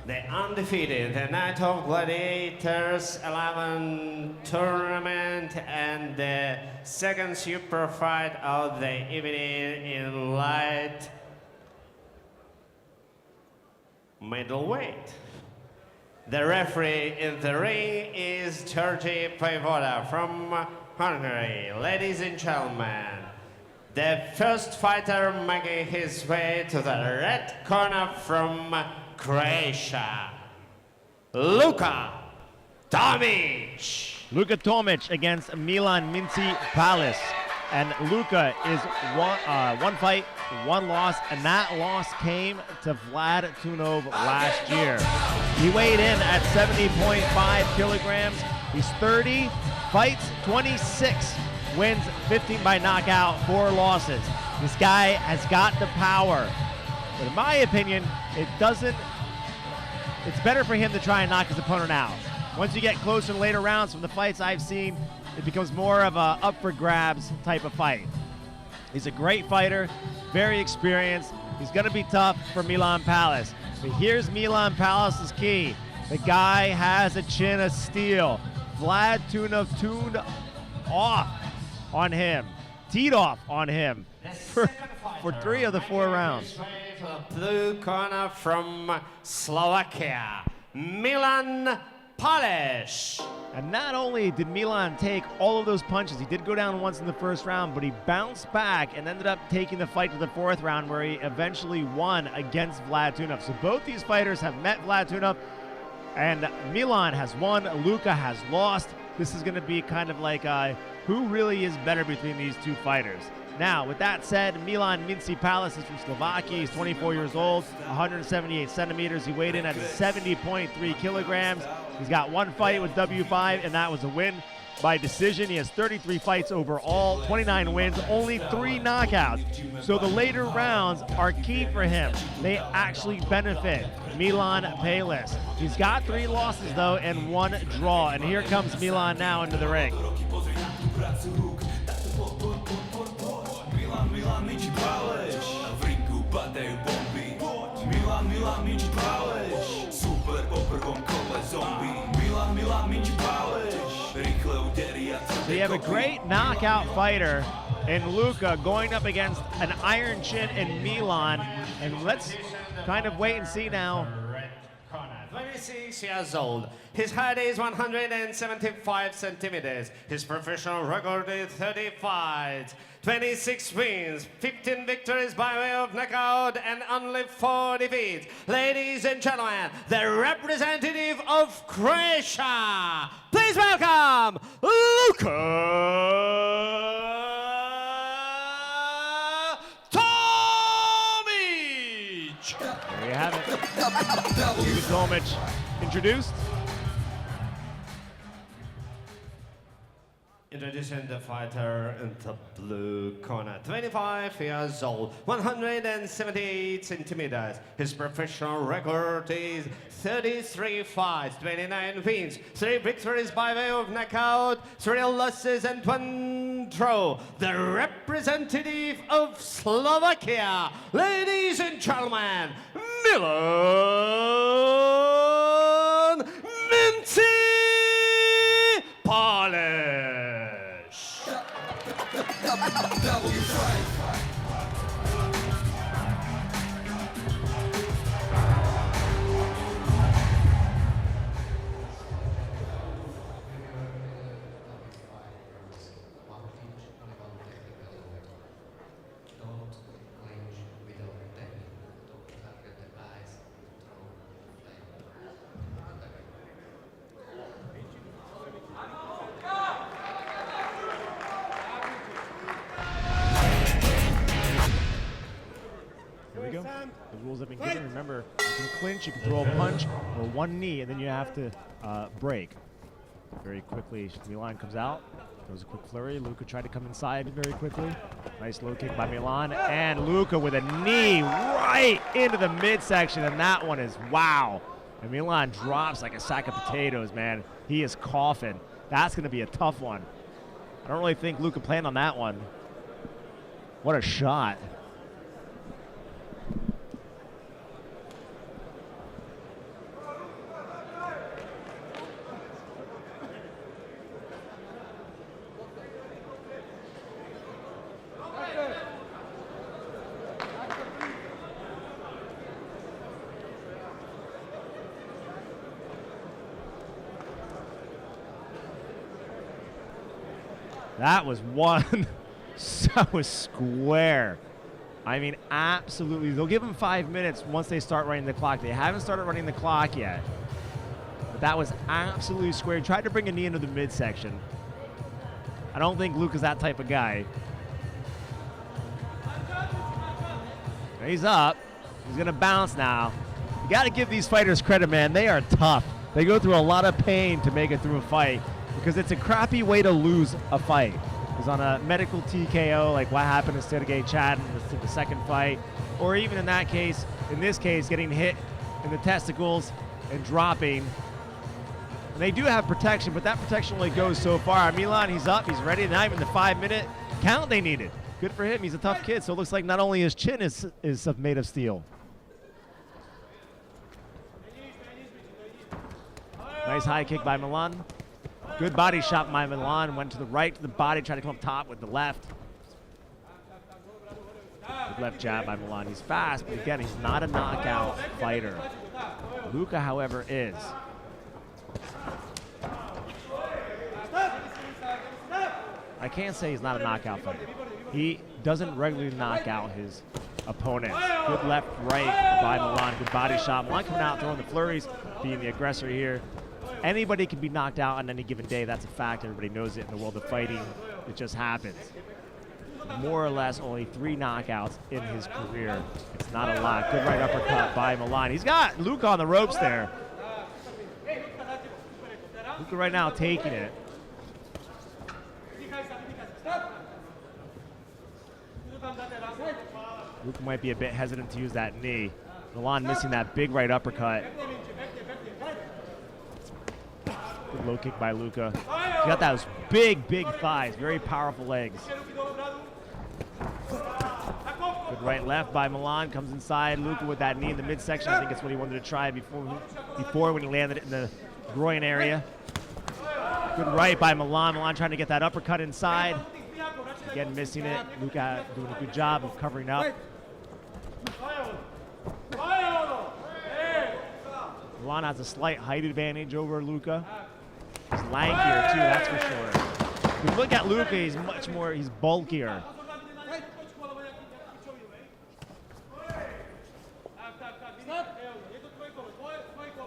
The undefeated, the Night of Gladiators 11 tournament, and the second super fight of the evening in light middleweight. The referee in the ring is Georgi Paivoda from Hungary. Ladies and gentlemen, the first fighter making his way to the red corner from Croatia, Luka Tomic. Luka Tomic against Milan Palace. And Luka is one fight, one loss, and that loss came to Vlad Tunov last year. He weighed in at 70.5 kilograms. He's 30, fights 26, wins 15 by knockout, 4 losses. This guy has got the power. But in my opinion, it's better for him to try and knock his opponent out. Once you get closer in later rounds from the fights I've seen, it becomes more of a up for grabs type of fight. He's a great fighter, very experienced. He's gonna be tough for Milan Palace. But here's Milan Palace's key. The guy has a chin of steel. Vlad Tunov teed off on him for 3 of the 4 rounds. Blue corner from Slovakia, Milan Palace. And not only did Milan take all of those punches, he did go down once in the first round, but he bounced back and ended up taking the fight to the 4th round, where he eventually won against Vlad Tunov. So both these fighters have met Vlad Tunov, and Milan has won, Luka has lost. This is going to be kind of like who really is better between these 2 fighters. Now, with that said, Milan Palace is from Slovakia. He's 24 years old, 178 centimeters. He weighed in at 70.3 kilograms. He's got 1 fight with W5, and that was a win by decision. He has 33 fights overall, 29 wins, only 3 knockouts. So the later rounds are key for him. They actually benefit Milan Palace. He's got 3 losses, though, and 1 draw. And here comes Milan now into the ring. Milan nici pałeś, w ringu padają bomby. Milan nici pałeś, super poprzedkowe zombie. Milan nici pałeś, rýchle udery a So you have a great knockout fighter in Luka going up against an iron chin in Milan, and let's kind of wait and see now. 26 years old. His height is 175 centimeters. His professional record is 30 fights, 26 wins, 15 victories by way of knockout, and only 4 defeats. Ladies and gentlemen, the representative of Croatia, please welcome Luka Tomic. There you have it. Luka Tomic introduced. Introducing the fighter in the blue corner, 25 years old, 178 centimeters. His professional record is 33 fights, 29 wins, 3 victories by way of knockout, 3 losses and 1 draw. The representative of Slovakia, ladies and gentlemen, Milan Palace. W5. The rules have been given. Remember, you can clinch, you can throw a punch or 1 knee, and then you have to break. Very quickly, Milan comes out, throws a quick flurry. Luka tried to come inside very quickly. Nice low kick by Milan, and Luka with a knee right into the midsection, and that one is wow. And Milan drops like a sack of potatoes, man. He is coughing. That's going to be a tough one. I don't really think Luka planned on that one. What a shot. That was one so square. I mean, absolutely. They'll give him 5 minutes once they start running the clock. They haven't started running the clock yet. But that was absolutely square. He tried to bring a knee into the midsection. I don't think Luka's that type of guy. He's up. He's going to bounce now. You got to give these fighters credit, man. They are tough. They go through a lot of pain to make it through a fight because it's a crappy way to lose a fight. It's on a medical TKO, like what happened to Sergey Chad in the second fight, or even in that case, in this case, getting hit in the testicles and dropping. And they do have protection, but that protection only goes so far. Milan, he's up, he's ready. Not even the 5-minute count they needed. Good for him. He's a tough kid, so it looks like not only his chin is made of steel. Nice high kick by Milan. Good body shot by Milan. Went to the right to the body, tried to come up top with the left. Good left jab by Milan. He's fast, but again, he's not a knockout fighter. Luka, however, is. I can't say he's not a knockout fighter. He doesn't regularly knock out his opponents. Good left, right by Milan. Good body shot. Milan coming out, throwing the flurries, being the aggressor here. Anybody can be knocked out on any given day. That's a fact. Everybody knows it in the world of fighting. It just happens. More or less only 3 knockouts in his career. It's not a lot. Good right uppercut by Milan. He's got Luka on the ropes there. Luka right now taking it. Luka might be a bit hesitant to use that knee. Milan missing that big right uppercut. Good low kick by Luka. He got those big, big thighs. Very powerful legs. Good right left by Milan. Comes inside. Luka with that knee in the midsection. I think it's what he wanted to try before when he landed it in the groin area. Good right by Milan. Milan trying to get that uppercut inside. Again, missing it. Luka doing a good job of covering up. Milan has a slight height advantage over Luka. He's lankier too, that's for sure. If you look at Luka, he's much more, he's bulkier.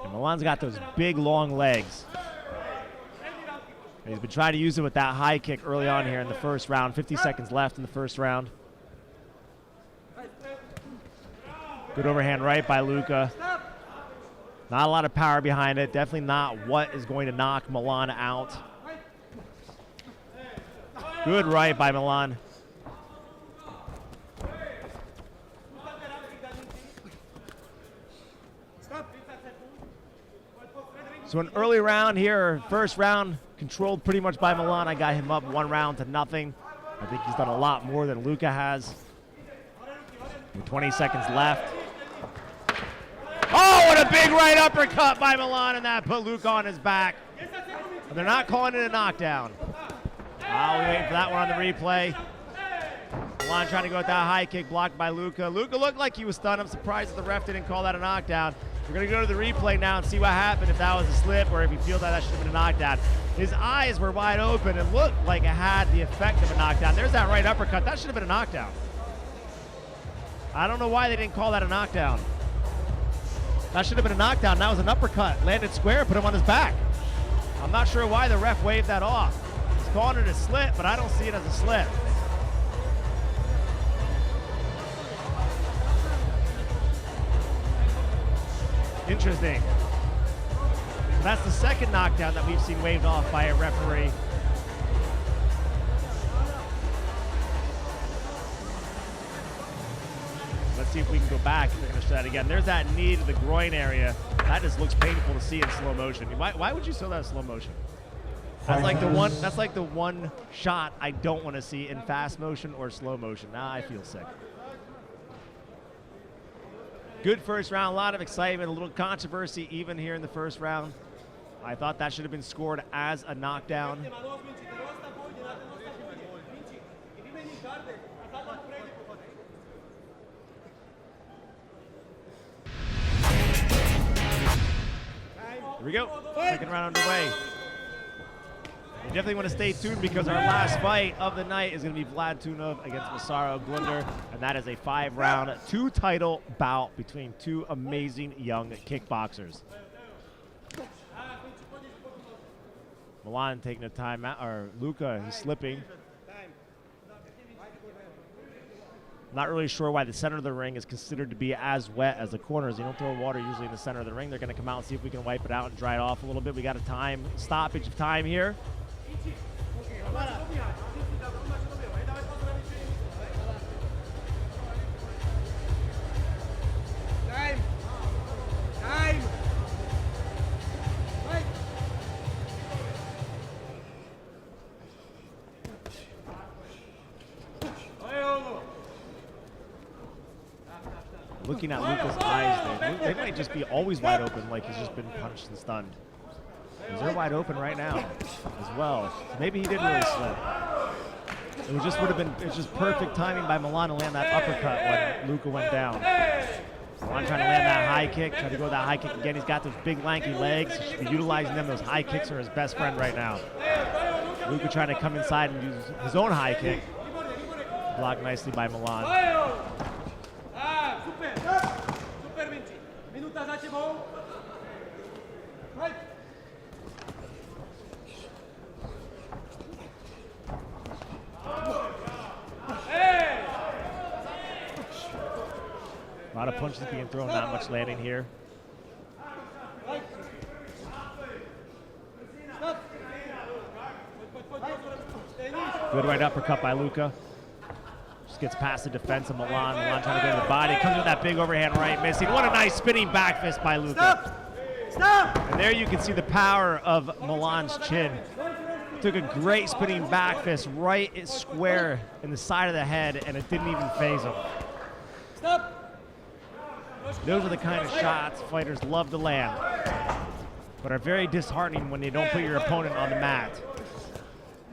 And Milan's got those big, long legs. And he's been trying to use it with that high kick early on here in the first round. 50 seconds left in the first round. Good overhand right by Luka. Not a lot of power behind it. Definitely not what is going to knock Milan out. Good right by Milan. So an early round here, first round, controlled pretty much by Milan. I got him up 1 round to nothing. I think he's done a lot more than Luka has. With 20 seconds left. Oh, what a big right uppercut by Milan, and that put Luka on his back. And they're not calling it a knockdown. We're waiting for that one on the replay. Milan trying to go with that high kick blocked by Luka. Luka looked like he was stunned. I'm surprised that the ref didn't call that a knockdown. We're going to go to the replay now and see what happened, if that was a slip or if he feels that should have been a knockdown. His eyes were wide open and looked like it had the effect of a knockdown. There's that right uppercut. That should have been a knockdown. I don't know why they didn't call that a knockdown. That should have been a knockdown. That was an uppercut. Landed square, put him on his back. I'm not sure why the ref waved that off. He's calling it a slip, but I don't see it as a slip. Interesting. That's the second knockdown that we've seen waved off by a referee. Let's see if we can go back if they're going to show that again. There's that knee to the groin area. That just looks painful to see in slow motion. Why would you show that in slow motion? That's like the one shot I don't want to see in fast motion or slow motion. Now I feel sick. Good first round, a lot of excitement, a little controversy even here in the first round. I thought that should have been scored as a knockdown. Here we go, second round underway. You definitely want to stay tuned because our last fight of the night is going to be Vlatunov against Massaro Glunder, and that is a 5-round, 2-title bout between two amazing young kickboxers. Milan taking a timeout, or Luka, he's slipping. Not really sure why the center of the ring is considered to be as wet as the corners. You don't throw water usually in the center of the ring. They're going to come out and see if we can wipe it out and dry it off a little bit. We got a stoppage of time here. Time. Looking at Luka's eyes, they might just be always wide open, like he's just been punched and stunned. They're wide open right now as well. Maybe he did really slip. It just would have been, it's just perfect timing by Milan to land that uppercut when Luka went down. Milan trying to land that high kick, trying to go with that high kick again. He's got those big lanky legs. He should be utilizing them. Those high kicks are his best friend right now. Luka trying to come inside and use his own high kick. Blocked nicely by Milan. Super, Vinci. Minuta za tebou. A lot of punches being thrown, not much landing here. Good right uppercut by Luka. Just gets past the defense of Milan. Milan trying to go to the body. Comes with that big overhand right, missing. What a nice spinning back fist by Luka. Stop! And there you can see the power of Milan's chin. Took a great spinning back fist right square in the side of the head, and it didn't even phase him. Stop! Those are the kind of shots fighters love to land, but are very disheartening when they don't put your opponent on the mat.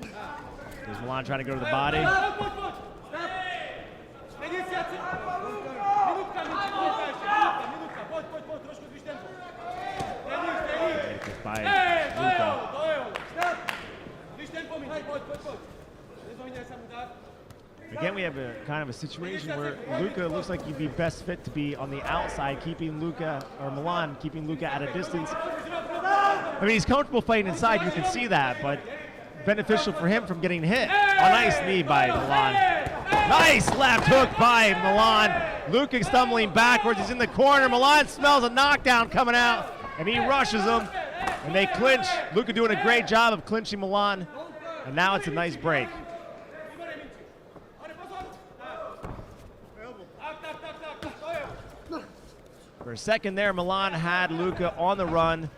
There's Milan trying to go to the body. By Luka. Again, we have a kind of a situation where Luka looks like he'd be best fit to be on the outside, keeping Luka, or Milan, keeping Luka at a distance. I mean, he's comfortable fighting inside, you can see that, but beneficial for him from getting hit. A nice knee by Milan. Nice left hook by Milan. Luka stumbling backwards, he's in the corner. Milan smells a knockdown coming out, and he rushes him, and they clinch. Luka doing a great job of clinching Milan, and now it's a nice break. For a second there, Milan had Luka on the run.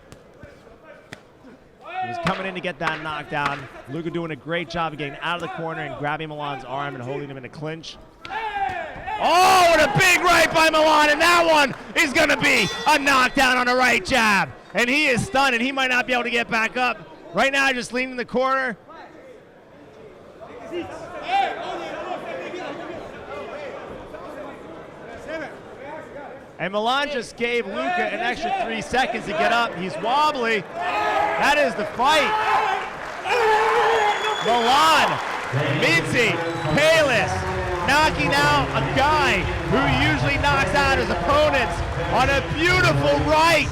He was coming in to get that knockdown. Luka doing a great job of getting out of the corner and grabbing Milan's arm and holding him in a clinch. Oh, what a big right by Milan, and that one is going to be a knockdown on a right jab. And he is stunned, and he might not be able to get back up. Right now, just leaning in the corner. And Milan just gave Luka an extra 3 seconds to get up. He's wobbly. That is the fight. Milan, Mincy, Palis, knocking out a guy who usually knocks out his opponents on a beautiful right.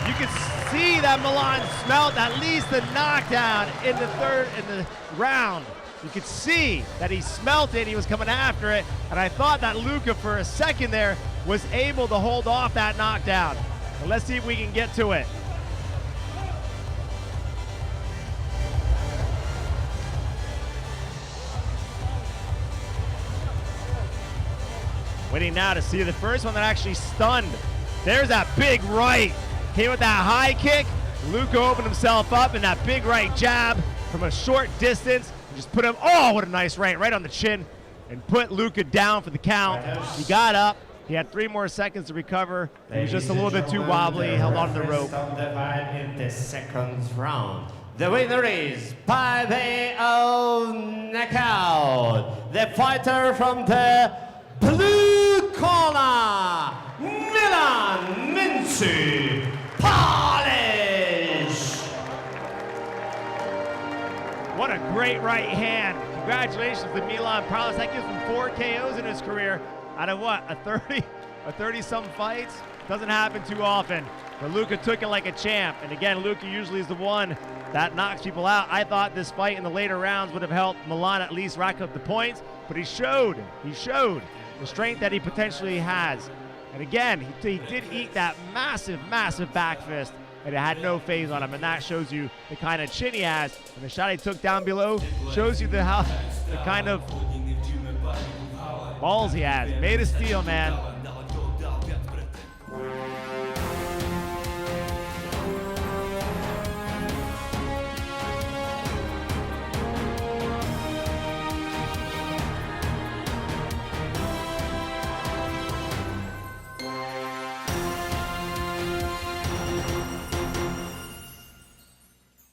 You can see that Milan smelt at least a knockdown in the round. You could see that he smelt it, he was coming after it, and I thought that Luka for a second there was able to hold off that knockdown. But let's see if we can get to it. Waiting now to see the first one that actually stunned. There's that big right. Came with that high kick. Luka opened himself up in that big right jab from a short distance. Just put him, oh, what a nice right on the chin, and put Luka down for the count. He got up. He had 3 more seconds to recover. He was just a little bit too wobbly. He held on to the rope. In the second round, the winner is by way of knockout, the fighter from the blue corner, Milan Mincy Polish. great right hand. Congratulations to Milan Prowess. That gives him 4 KOs in his career out of what, a 30-some fights? Doesn't happen too often. But Luka took it like a champ. And again, Luka usually is the one that knocks people out. I thought this fight in the later rounds would have helped Milan at least rack up the points, but he showed the strength that he potentially has. And again, he did eat that massive back fist, and it had no phase on him, and that shows you the kind of chin he has. And the shot he took down below shows you the kind of balls he has. Made of steel, man.